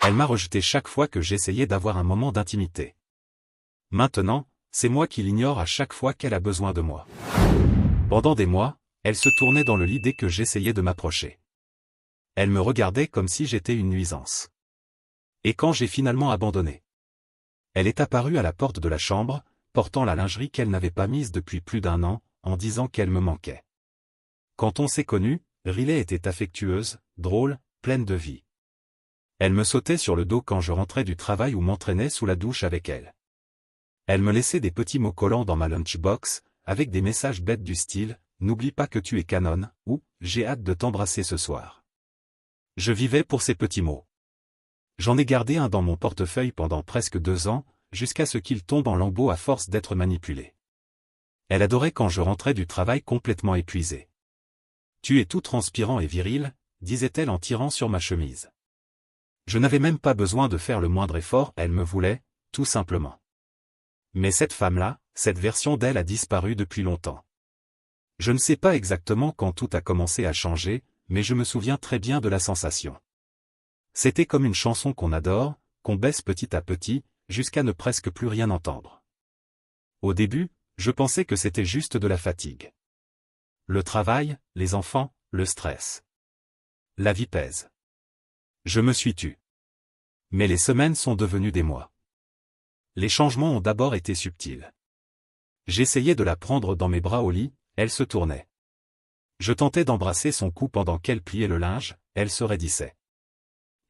Elle m'a rejeté chaque fois que j'essayais d'avoir un moment d'intimité. Maintenant, c'est moi qui l'ignore à chaque fois qu'elle a besoin de moi. Pendant des mois, elle se tournait dans le lit dès que j'essayais de m'approcher. Elle me regardait comme si j'étais une nuisance. Et quand j'ai finalement abandonné, elle est apparue à la porte de la chambre, portant la lingerie qu'elle n'avait pas mise depuis plus d'1 an, en disant qu'elle me manquait. Quand on s'est connus, Riley était affectueuse, drôle, pleine de vie. Elle me sautait sur le dos quand je rentrais du travail ou m'entraînais sous la douche avec elle. Elle me laissait des petits mots collants dans ma lunchbox, avec des messages bêtes du style « N'oublie pas que tu es canon » ou « J'ai hâte de t'embrasser ce soir ». Je vivais pour ces petits mots. J'en ai gardé un dans mon portefeuille pendant presque 2 ans, jusqu'à ce qu'il tombe en lambeaux à force d'être manipulé. Elle adorait quand je rentrais du travail complètement épuisé. « Tu es tout transpirant et viril », disait-elle en tirant sur ma chemise. Je n'avais même pas besoin de faire le moindre effort, elle me voulait, tout simplement. Mais cette femme-là, cette version d'elle a disparu depuis longtemps. Je ne sais pas exactement quand tout a commencé à changer, mais je me souviens très bien de la sensation. C'était comme une chanson qu'on adore, qu'on baisse petit à petit, jusqu'à ne presque plus rien entendre. Au début, je pensais que c'était juste de la fatigue. Le travail, les enfants, le stress. La vie pèse. Je me suis tu. Mais les semaines sont devenues des mois. Les changements ont d'abord été subtils. J'essayais de la prendre dans mes bras au lit, elle se tournait. Je tentais d'embrasser son cou pendant qu'elle pliait le linge, elle se raidissait.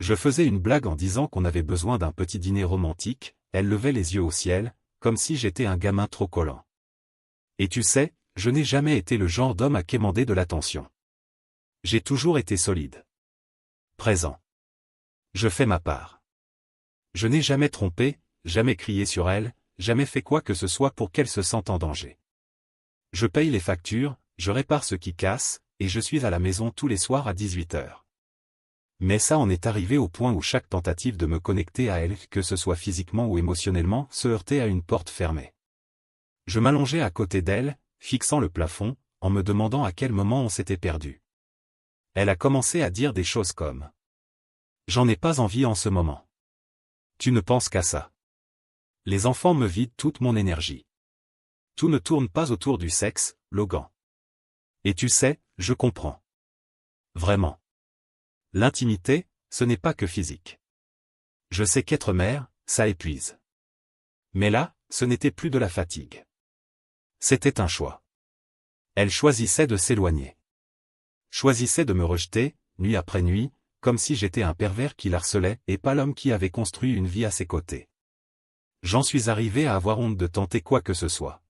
Je faisais une blague en disant qu'on avait besoin d'un petit dîner romantique, elle levait les yeux au ciel, comme si j'étais un gamin trop collant. Et tu sais, je n'ai jamais été le genre d'homme à quémander de l'attention. J'ai toujours été solide. Présent. Je fais ma part. Je n'ai jamais trompé, jamais crié sur elle, jamais fait quoi que ce soit pour qu'elle se sente en danger. Je paye les factures, je répare ce qui casse, et je suis à la maison tous les soirs à 18h. Mais ça en est arrivé au point où chaque tentative de me connecter à elle, que ce soit physiquement ou émotionnellement, se heurtait à une porte fermée. Je m'allongeais à côté d'elle, fixant le plafond, en me demandant à quel moment on s'était perdu. Elle a commencé à dire des choses comme « J'en ai pas envie en ce moment. Tu ne penses qu'à ça. Les enfants me vident toute mon énergie. Tout ne tourne pas autour du sexe, Logan. Et tu sais, je comprends. Vraiment. L'intimité, ce n'est pas que physique. Je sais qu'être mère, ça épuise. Mais là, ce n'était plus de la fatigue. C'était un choix. Elle choisissait de s'éloigner. Choisissait de me rejeter, nuit après nuit, comme si j'étais un pervers qui l'harcelait et pas l'homme qui avait construit une vie à ses côtés. J'en suis arrivé à avoir honte de tenter quoi que ce soit.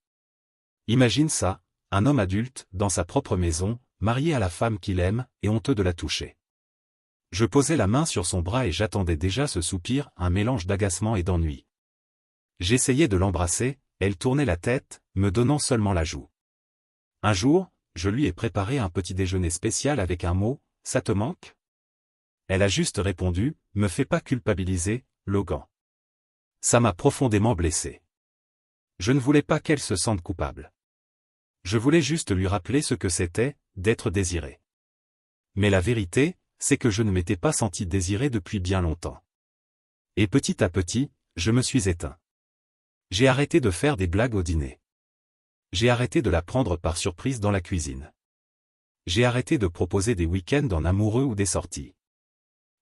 Imagine ça, un homme adulte, dans sa propre maison, marié à la femme qu'il aime, et honteux de la toucher. Je posais la main sur son bras et j'attendais déjà ce soupir, un mélange d'agacement et d'ennui. J'essayais de l'embrasser, elle tournait la tête, me donnant seulement la joue. Un jour, je lui ai préparé un petit déjeuner spécial avec un mot, « Ça te manque ?» Elle a juste répondu, « Me fais pas culpabiliser, Logan. » Ça m'a profondément blessé. Je ne voulais pas qu'elle se sente coupable. Je voulais juste lui rappeler ce que c'était, d'être désiré. Mais la vérité, c'est que je ne m'étais pas senti désiré depuis bien longtemps. Et petit à petit, je me suis éteint. J'ai arrêté de faire des blagues au dîner. J'ai arrêté de la prendre par surprise dans la cuisine. J'ai arrêté de proposer des week-ends en amoureux ou des sorties.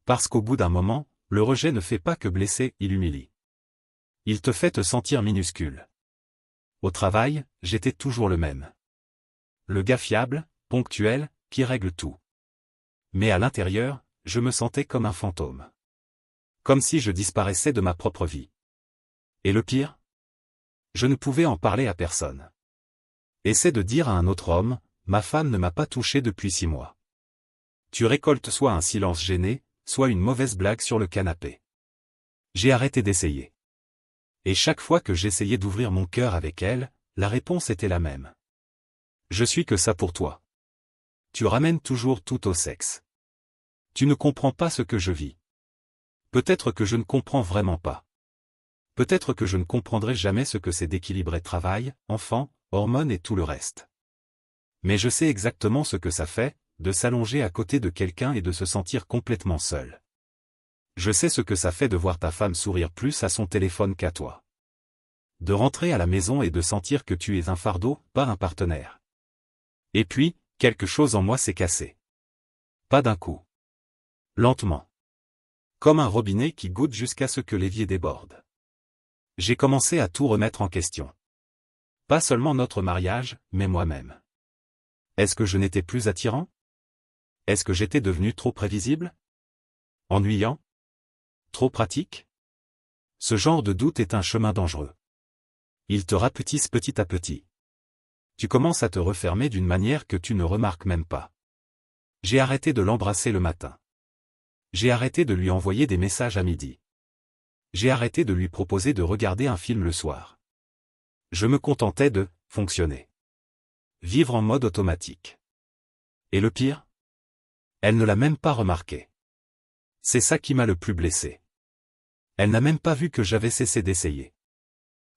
Parce qu'au bout d'un moment, le rejet ne fait pas que blesser, il humilie. Il te fait te sentir minuscule. Au travail, j'étais toujours le même. Le gars fiable, ponctuel, qui règle tout. Mais à l'intérieur, je me sentais comme un fantôme. Comme si je disparaissais de ma propre vie. Et le pire ? Je ne pouvais en parler à personne. Essaie de dire à un autre homme, ma femme ne m'a pas touché depuis 6 mois. Tu récoltes soit un silence gêné, soit une mauvaise blague sur le canapé. J'ai arrêté d'essayer. Et chaque fois que j'essayais d'ouvrir mon cœur avec elle, la réponse était la même. Je suis que ça pour toi. Tu ramènes toujours tout au sexe. Tu ne comprends pas ce que je vis. Peut-être que je ne comprends vraiment pas. Peut-être que je ne comprendrai jamais ce que c'est d'équilibrer travail, enfants, hormones et tout le reste. Mais je sais exactement ce que ça fait, de s'allonger à côté de quelqu'un et de se sentir complètement seul. Je sais ce que ça fait de voir ta femme sourire plus à son téléphone qu'à toi. De rentrer à la maison et de sentir que tu es un fardeau, pas un partenaire. Et puis, quelque chose en moi s'est cassé. Pas d'un coup. Lentement. Comme un robinet qui goutte jusqu'à ce que l'évier déborde. J'ai commencé à tout remettre en question. Pas seulement notre mariage, mais moi-même. Est-ce que je n'étais plus attirant? Est-ce que j'étais devenu trop prévisible? Ennuyant? Trop pratique? Ce genre de doute est un chemin dangereux. Il te rapetisse petit à petit. Tu commences à te refermer d'une manière que tu ne remarques même pas. J'ai arrêté de l'embrasser le matin. J'ai arrêté de lui envoyer des messages à midi. J'ai arrêté de lui proposer de regarder un film le soir. Je me contentais de fonctionner. Vivre en mode automatique. Et le pire? Elle ne l'a même pas remarqué. C'est ça qui m'a le plus blessé. Elle n'a même pas vu que j'avais cessé d'essayer.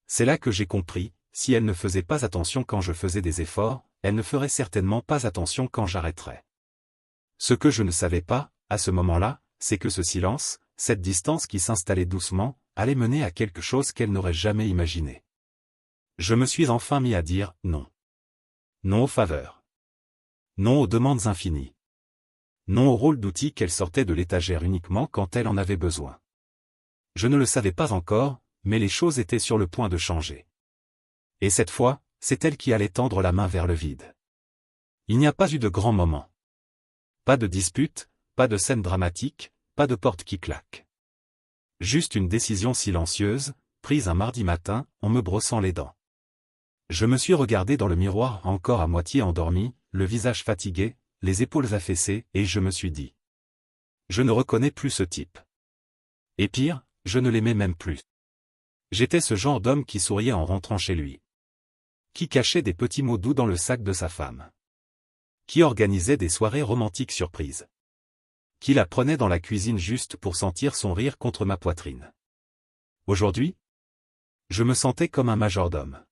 C'est là que j'ai compris, si elle ne faisait pas attention quand je faisais des efforts, elle ne ferait certainement pas attention quand j'arrêterais. Ce que je ne savais pas, à ce moment-là, c'est que ce silence, cette distance qui s'installait doucement, allait mener à quelque chose qu'elle n'aurait jamais imaginé. Je me suis enfin mis à dire non. Non aux faveurs. Non aux demandes infinies. Non au rôle d'outil qu'elle sortait de l'étagère uniquement quand elle en avait besoin. Je ne le savais pas encore, mais les choses étaient sur le point de changer. Et cette fois, c'est elle qui allait tendre la main vers le vide. Il n'y a pas eu de grand moment. Pas de dispute, pas de scène dramatique, pas de porte qui claque. Juste une décision silencieuse, prise un mardi matin, en me brossant les dents. Je me suis regardé dans le miroir encore à moitié endormi, le visage fatigué, les épaules affaissées, et je me suis dit. Je ne reconnais plus ce type. Et pire, je ne l'aimais même plus. J'étais ce genre d'homme qui souriait en rentrant chez lui. Qui cachait des petits mots doux dans le sac de sa femme. Qui organisait des soirées romantiques surprises. Qui la prenait dans la cuisine juste pour sentir son rire contre ma poitrine. Aujourd'hui, je me sentais comme un majordome.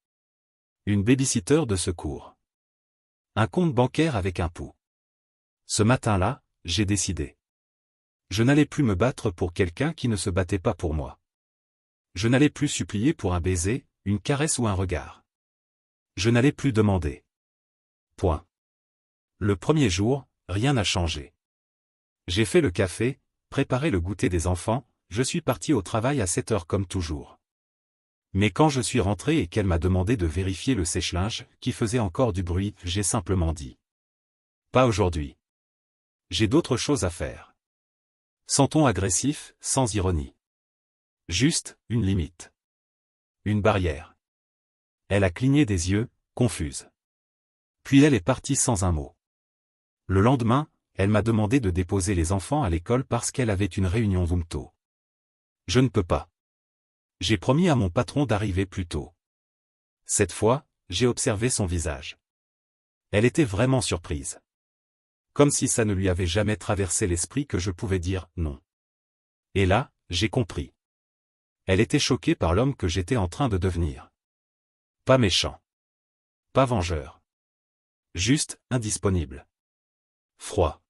Une babysitter de secours. Un compte bancaire avec un pouls. Ce matin-là, j'ai décidé. Je n'allais plus me battre pour quelqu'un qui ne se battait pas pour moi. Je n'allais plus supplier pour un baiser, une caresse ou un regard. Je n'allais plus demander. Point. Le premier jour, rien n'a changé. J'ai fait le café, préparé le goûter des enfants, je suis parti au travail à 7 heures comme toujours. Mais quand je suis rentré et qu'elle m'a demandé de vérifier le sèche-linge, qui faisait encore du bruit, j'ai simplement dit. Pas aujourd'hui. J'ai d'autres choses à faire. Sans ton agressif, sans ironie. Juste, une limite. Une barrière. Elle a cligné des yeux, confuse. Puis elle est partie sans un mot. Le lendemain, elle m'a demandé de déposer les enfants à l'école parce qu'elle avait une réunion Zoom tôt. Je ne peux pas. J'ai promis à mon patron d'arriver plus tôt. Cette fois, j'ai observé son visage. Elle était vraiment surprise. Comme si ça ne lui avait jamais traversé l'esprit que je pouvais dire non. Et là, j'ai compris. Elle était choquée par l'homme que j'étais en train de devenir. Pas méchant. Pas vengeur. Juste, indisponible. Froid.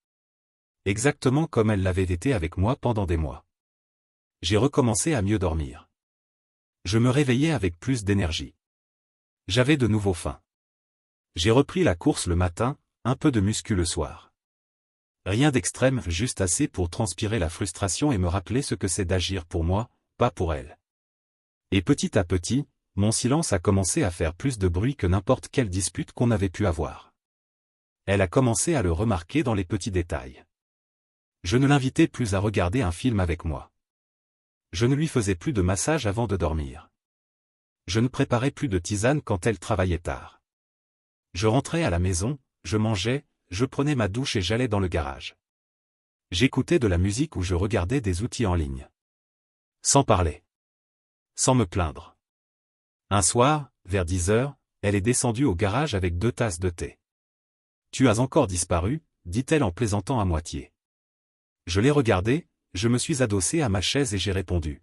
Exactement comme elle l'avait été avec moi pendant des mois. J'ai recommencé à mieux dormir. Je me réveillais avec plus d'énergie. J'avais de nouveau faim. J'ai repris la course le matin, un peu de muscu le soir. Rien d'extrême, juste assez pour transpirer la frustration et me rappeler ce que c'est d'agir pour moi, pas pour elle. Et petit à petit, mon silence a commencé à faire plus de bruit que n'importe quelle dispute qu'on avait pu avoir. Elle a commencé à le remarquer dans les petits détails. Je ne l'invitais plus à regarder un film avec moi. Je ne lui faisais plus de massage avant de dormir. Je ne préparais plus de tisane quand elle travaillait tard. Je rentrais à la maison, je mangeais, je prenais ma douche et j'allais dans le garage. J'écoutais de la musique ou je regardais des outils en ligne. Sans parler. Sans me plaindre. Un soir, vers 10 heures, elle est descendue au garage avec 2 tasses de thé. « Tu as encore disparu » dit-elle en plaisantant à moitié. Je l'ai regardée, je me suis adossé à ma chaise et j'ai répondu.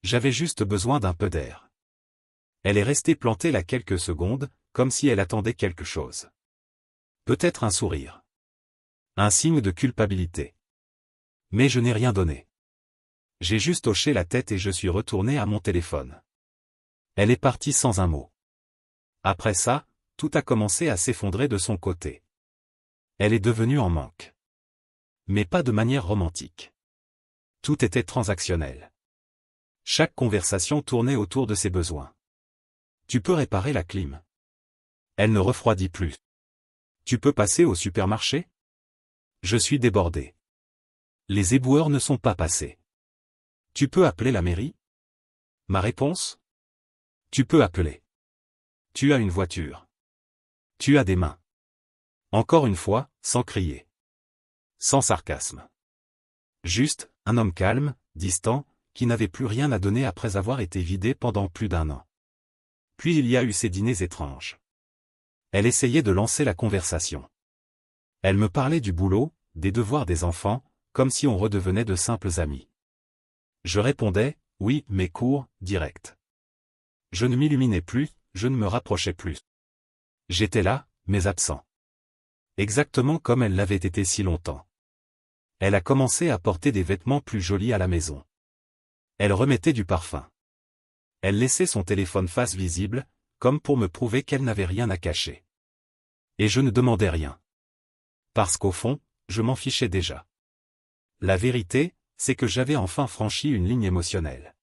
J'avais juste besoin d'un peu d'air. Elle est restée plantée là quelques secondes, comme si elle attendait quelque chose. Peut-être un sourire. Un signe de culpabilité. Mais je n'ai rien donné. J'ai juste hoché la tête et je suis retourné à mon téléphone. Elle est partie sans un mot. Après ça, tout a commencé à s'effondrer de son côté. Elle est devenue en manque. Mais pas de manière romantique. Tout était transactionnel. Chaque conversation tournait autour de ses besoins. Tu peux réparer la clim. Elle ne refroidit plus. Tu peux passer au supermarché? Je suis débordé. Les éboueurs ne sont pas passés. Tu peux appeler la mairie? Ma réponse? Tu peux appeler. Tu as une voiture. Tu as des mains. Encore une fois, sans crier. Sans sarcasme. Juste, un homme calme, distant, qui n'avait plus rien à donner après avoir été vidé pendant plus d'1 an. Puis il y a eu ces dîners étranges. Elle essayait de lancer la conversation. Elle me parlait du boulot, des devoirs des enfants, comme si on redevenait de simples amis. Je répondais, oui, mais court, direct. Je ne m'illuminais plus, je ne me rapprochais plus. J'étais là, mais absent. Exactement comme elle l'avait été si longtemps. Elle a commencé à porter des vêtements plus jolis à la maison. Elle remettait du parfum. Elle laissait son téléphone face visible, comme pour me prouver qu'elle n'avait rien à cacher. Et je ne demandais rien. Parce qu'au fond, je m'en fichais déjà. La vérité, c'est que j'avais enfin franchi une ligne émotionnelle.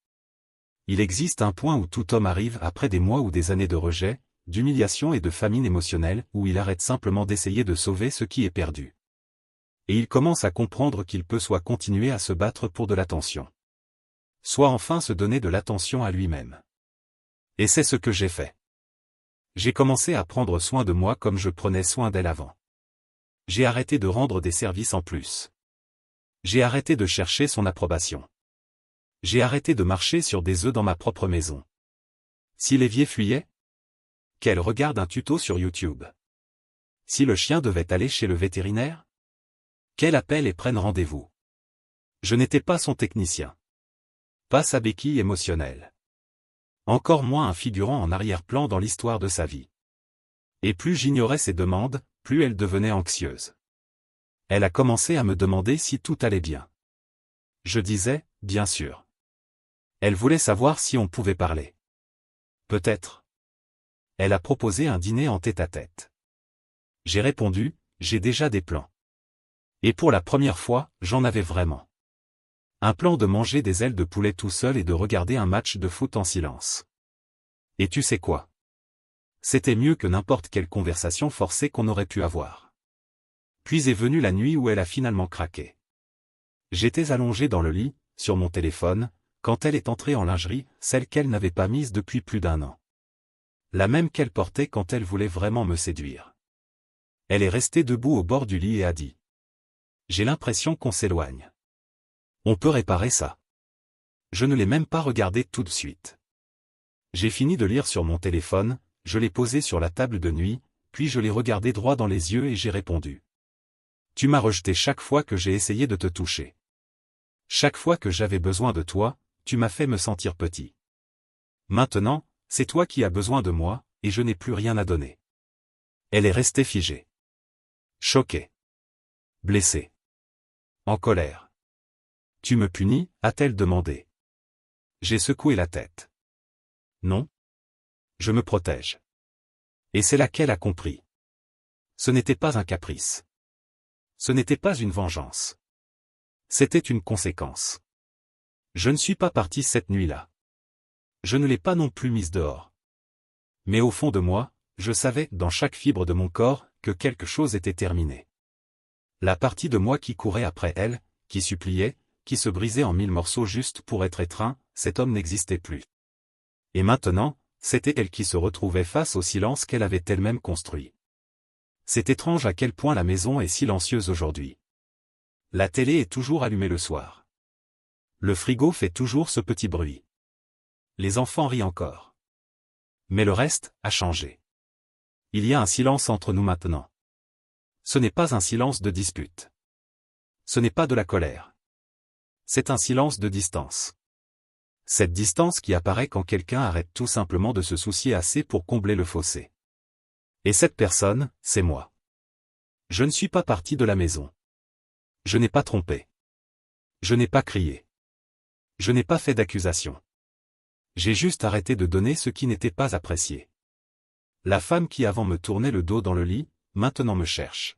Il existe un point où tout homme arrive après des mois ou des années de rejet, d'humiliation et de famine émotionnelle, où il arrête simplement d'essayer de sauver ce qui est perdu. Et il commence à comprendre qu'il peut soit continuer à se battre pour de l'attention, soit enfin se donner de l'attention à lui-même. Et c'est ce que j'ai fait. J'ai commencé à prendre soin de moi comme je prenais soin d'elle avant. J'ai arrêté de rendre des services en plus. J'ai arrêté de chercher son approbation. J'ai arrêté de marcher sur des œufs dans ma propre maison. Si l'évier fuyait, qu'elle regarde un tuto sur YouTube. Si le chien devait aller chez le vétérinaire, qu'elle appelle et prenne rendez-vous. Je n'étais pas son technicien. Pas sa béquille émotionnelle. Encore moins un figurant en arrière-plan dans l'histoire de sa vie. Et plus j'ignorais ses demandes, plus elle devenait anxieuse. Elle a commencé à me demander si tout allait bien. Je disais, bien sûr. Elle voulait savoir si on pouvait parler. Peut-être. Elle a proposé un dîner en tête-à-tête. J'ai répondu, j'ai déjà des plans. Et pour la première fois, j'en avais vraiment. Un plan de manger des ailes de poulet tout seul et de regarder un match de foot en silence. Et tu sais quoi? C'était mieux que n'importe quelle conversation forcée qu'on aurait pu avoir. Puis est venue la nuit où elle a finalement craqué. J'étais allongé dans le lit, sur mon téléphone, quand elle est entrée en lingerie, celle qu'elle n'avait pas mise depuis plus d'1 an. La même qu'elle portait quand elle voulait vraiment me séduire. Elle est restée debout au bord du lit et a dit. J'ai l'impression qu'on s'éloigne. On peut réparer ça. Je ne l'ai même pas regardé tout de suite. J'ai fini de lire sur mon téléphone, je l'ai posé sur la table de nuit, puis je l'ai regardé droit dans les yeux et j'ai répondu. Tu m'as rejeté chaque fois que j'ai essayé de te toucher. Chaque fois que j'avais besoin de toi, tu m'as fait me sentir petit. Maintenant, c'est toi qui as besoin de moi, et je n'ai plus rien à donner. Elle est restée figée. Choquée. Blessée. En colère. Tu me punis, a-t-elle demandé. J'ai secoué la tête. Non. Je me protège. Et c'est là qu'elle a compris. Ce n'était pas un caprice. Ce n'était pas une vengeance. C'était une conséquence. Je ne suis pas parti cette nuit-là. Je ne l'ai pas non plus mise dehors. Mais au fond de moi, je savais, dans chaque fibre de mon corps, que quelque chose était terminé. La partie de moi qui courait après elle, qui suppliait, qui se brisait en 1000 morceaux juste pour être étreint, cet homme n'existait plus. Et maintenant, c'était elle qui se retrouvait face au silence qu'elle avait elle-même construit. C'est étrange à quel point la maison est silencieuse aujourd'hui. La télé est toujours allumée le soir. Le frigo fait toujours ce petit bruit. Les enfants rient encore. Mais le reste a changé. Il y a un silence entre nous maintenant. Ce n'est pas un silence de dispute. Ce n'est pas de la colère. C'est un silence de distance. Cette distance qui apparaît quand quelqu'un arrête tout simplement de se soucier assez pour combler le fossé. Et cette personne, c'est moi. Je ne suis pas parti de la maison. Je n'ai pas trompé. Je n'ai pas crié. Je n'ai pas fait d'accusation. J'ai juste arrêté de donner ce qui n'était pas apprécié. La femme qui avant me tournait le dos dans le lit, maintenant me cherche.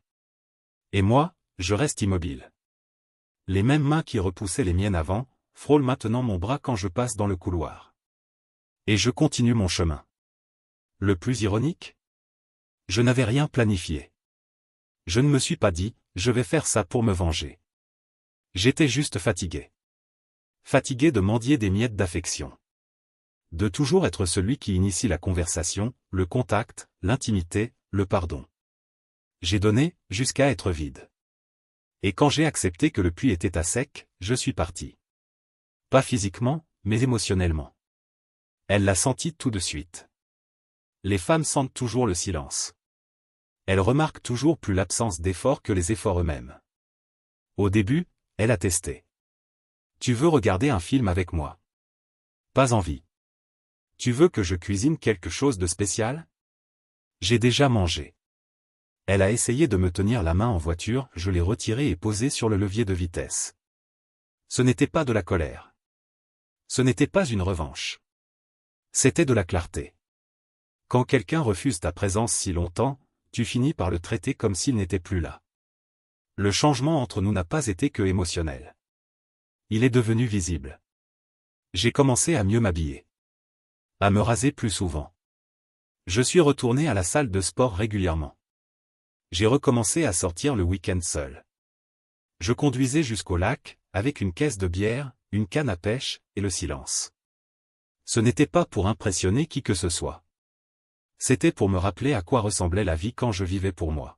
Et moi, je reste immobile. Les mêmes mains qui repoussaient les miennes avant, frôlent maintenant mon bras quand je passe dans le couloir. Et je continue mon chemin. Le plus ironique? Je n'avais rien planifié. Je ne me suis pas dit, je vais faire ça pour me venger. J'étais juste fatigué. Fatigué de mendier des miettes d'affection. De toujours être celui qui initie la conversation, le contact, l'intimité, le pardon. J'ai donné, jusqu'à être vide. Et quand j'ai accepté que le puits était à sec, je suis parti. Pas physiquement, mais émotionnellement. Elle l'a senti tout de suite. Les femmes sentent toujours le silence. Elles remarquent toujours plus l'absence d'efforts que les efforts eux-mêmes. Au début, elle a testé. Tu veux regarder un film avec moi? Pas envie. Tu veux que je cuisine quelque chose de spécial? J'ai déjà mangé. Elle a essayé de me tenir la main en voiture, je l'ai retirée et posée sur le levier de vitesse. Ce n'était pas de la colère. Ce n'était pas une revanche. C'était de la clarté. Quand quelqu'un refuse ta présence si longtemps, tu finis par le traiter comme s'il n'était plus là. Le changement entre nous n'a pas été que émotionnel. Il est devenu visible. J'ai commencé à mieux m'habiller. À me raser plus souvent. Je suis retourné à la salle de sport régulièrement. J'ai recommencé à sortir le week-end seul. Je conduisais jusqu'au lac, avec une caisse de bière, une canne à pêche, et le silence. Ce n'était pas pour impressionner qui que ce soit. C'était pour me rappeler à quoi ressemblait la vie quand je vivais pour moi.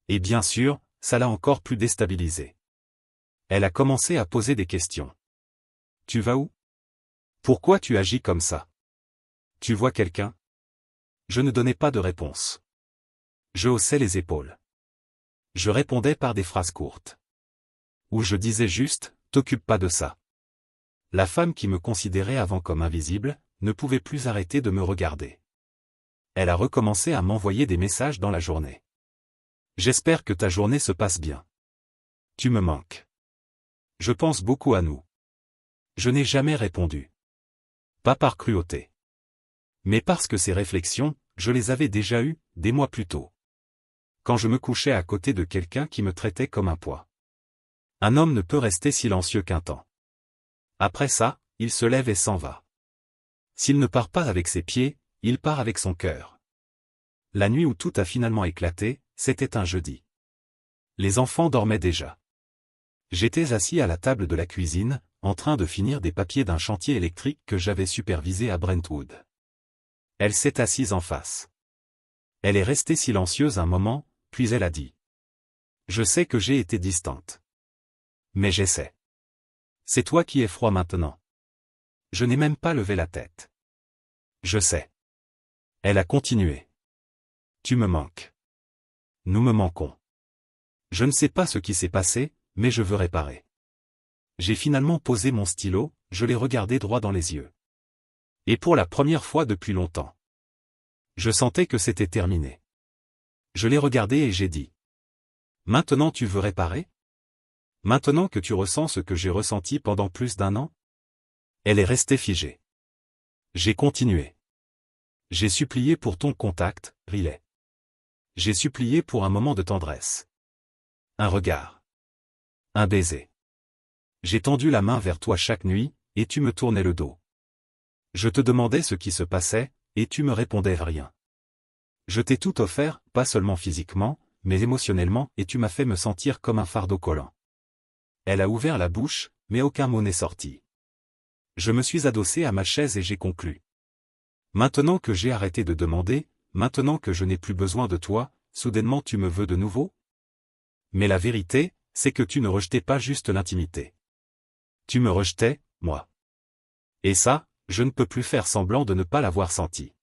Et bien sûr, ça l'a encore plus déstabilisé. Elle a commencé à poser des questions. Tu vas où? Pourquoi tu agis comme ça? Tu vois quelqu'un? Je ne donnais pas de réponse. Je haussais les épaules. Je répondais par des phrases courtes. Ou je disais juste, t'occupe pas de ça. La femme qui me considérait avant comme invisible, ne pouvait plus arrêter de me regarder. Elle a recommencé à m'envoyer des messages dans la journée. J'espère que ta journée se passe bien. Tu me manques. Je pense beaucoup à nous. Je n'ai jamais répondu. Pas par cruauté. Mais parce que ces réflexions, je les avais déjà eues, des mois plus tôt. Quand je me couchais à côté de quelqu'un qui me traitait comme un poids. Un homme ne peut rester silencieux qu'un temps. Après ça, il se lève et s'en va. S'il ne part pas avec ses pieds, il part avec son cœur. La nuit où tout a finalement éclaté, c'était un jeudi. Les enfants dormaient déjà. J'étais assis à la table de la cuisine, en train de finir des papiers d'un chantier électrique que j'avais supervisé à Brentwood. Elle s'est assise en face. Elle est restée silencieuse un moment, puis elle a dit. Je sais que j'ai été distante. Mais j'essaie. C'est toi qui es froid maintenant. Je n'ai même pas levé la tête. Je sais. Elle a continué. Tu me manques. Nous me manquons. Je ne sais pas ce qui s'est passé, mais je veux réparer. J'ai finalement posé mon stylo, je l'ai regardé droit dans les yeux. Et pour la première fois depuis longtemps. Je sentais que c'était terminé. Je l'ai regardé et j'ai dit. Maintenant tu veux réparer? Maintenant que tu ressens ce que j'ai ressenti pendant plus d'un an? Elle est restée figée. J'ai continué. J'ai supplié pour ton contact, Riley. J'ai supplié pour un moment de tendresse. Un regard. Un baiser. J'ai tendu la main vers toi chaque nuit, et tu me tournais le dos. Je te demandais ce qui se passait, et tu me répondais rien. Je t'ai tout offert, pas seulement physiquement, mais émotionnellement, et tu m'as fait me sentir comme un fardeau collant. Elle a ouvert la bouche, mais aucun mot n'est sorti. Je me suis adossé à ma chaise et j'ai conclu. Maintenant que j'ai arrêté de demander, maintenant que je n'ai plus besoin de toi, soudainement tu me veux de nouveau? Mais la vérité, c'est que tu ne rejetais pas juste l'intimité. Tu me rejetais, moi. Et ça, je ne peux plus faire semblant de ne pas l'avoir senti.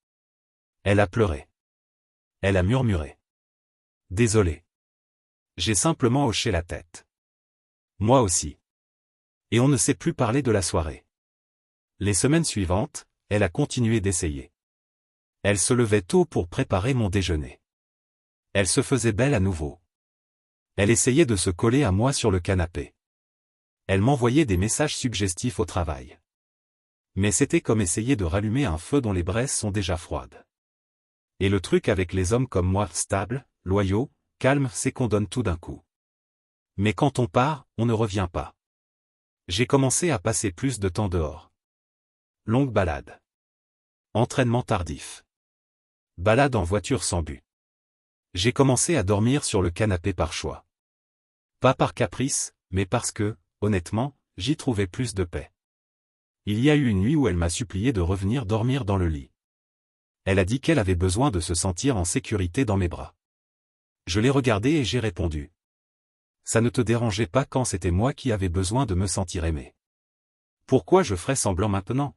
Elle a pleuré. Elle a murmuré. Désolé. J'ai simplement hoché la tête. Moi aussi. Et on ne s'est plus parlé de la soirée. Les semaines suivantes, elle a continué d'essayer. Elle se levait tôt pour préparer mon déjeuner. Elle se faisait belle à nouveau. Elle essayait de se coller à moi sur le canapé. Elle m'envoyait des messages suggestifs au travail. Mais c'était comme essayer de rallumer un feu dont les braises sont déjà froides. Et le truc avec les hommes comme moi, stables, loyaux, calmes, c'est qu'on donne tout d'un coup. Mais quand on part, on ne revient pas. J'ai commencé à passer plus de temps dehors. Longue balade. Entraînement tardif. Balade en voiture sans but. J'ai commencé à dormir sur le canapé par choix. Pas par caprice, mais parce que, honnêtement, j'y trouvais plus de paix. Il y a eu une nuit où elle m'a supplié de revenir dormir dans le lit. Elle a dit qu'elle avait besoin de se sentir en sécurité dans mes bras. Je l'ai regardée et j'ai répondu. Ça ne te dérangeait pas quand c'était moi qui avais besoin de me sentir aimé. Pourquoi je ferais semblant maintenant?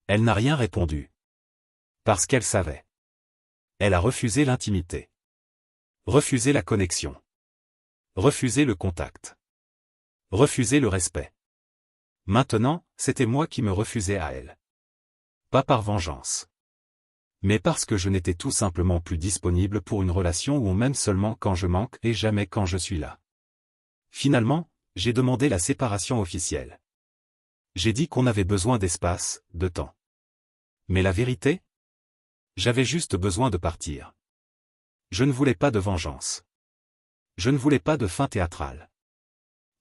Elle n'a rien répondu. Parce qu'elle savait. Elle a refusé l'intimité. Refusé la connexion. Refusé le contact. Refusé le respect. Maintenant, c'était moi qui me refusais à elle. Pas par vengeance. Mais parce que je n'étais tout simplement plus disponible pour une relation où on m'aime seulement quand je manque et jamais quand je suis là. Finalement, j'ai demandé la séparation officielle. J'ai dit qu'on avait besoin d'espace, de temps. Mais la vérité? J'avais juste besoin de partir. Je ne voulais pas de vengeance. Je ne voulais pas de fin théâtrale.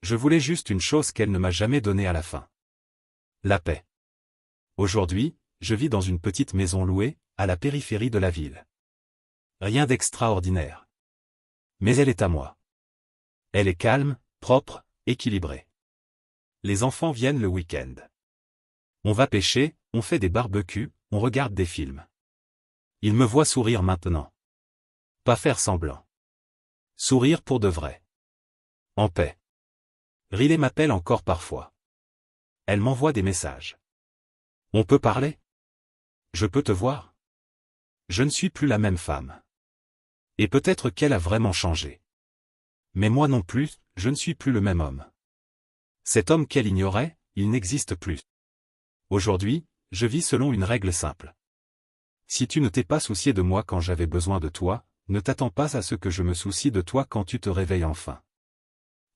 Je voulais juste une chose qu'elle ne m'a jamais donnée à la fin. La paix. Aujourd'hui, je vis dans une petite maison louée, à la périphérie de la ville. Rien d'extraordinaire. Mais elle est à moi. Elle est calme, propre, équilibrée. Les enfants viennent le week-end. On va pêcher, on fait des barbecues, on regarde des films. Ils me voient sourire maintenant. Pas faire semblant. Sourire pour de vrai. En paix. Riley m'appelle encore parfois. Elle m'envoie des messages. On peut parler? Je peux te voir? Je ne suis plus la même femme. Et peut-être qu'elle a vraiment changé. Mais moi non plus, je ne suis plus le même homme. Cet homme qu'elle ignorait, il n'existe plus. Aujourd'hui, je vis selon une règle simple. Si tu ne t'es pas soucié de moi quand j'avais besoin de toi, ne t'attends pas à ce que je me soucie de toi quand tu te réveilles enfin.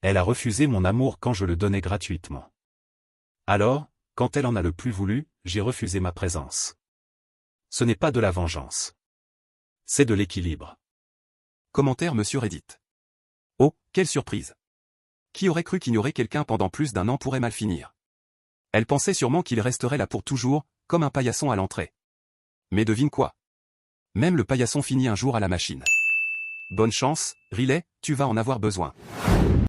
Elle a refusé mon amour quand je le donnais gratuitement. Alors, quand elle en a le plus voulu, j'ai refusé ma présence. Ce n'est pas de la vengeance. C'est de l'équilibre. Commentaire Monsieur Reddit. Oh, quelle surprise! Qui aurait cru qu'ignorer quelqu'un pendant plus d'1 an pourrait mal finir? Elle pensait sûrement qu'il resterait là pour toujours, comme un paillasson à l'entrée. Mais devine quoi? Même le paillasson finit un jour à la machine. Bonne chance, Riley, tu vas en avoir besoin.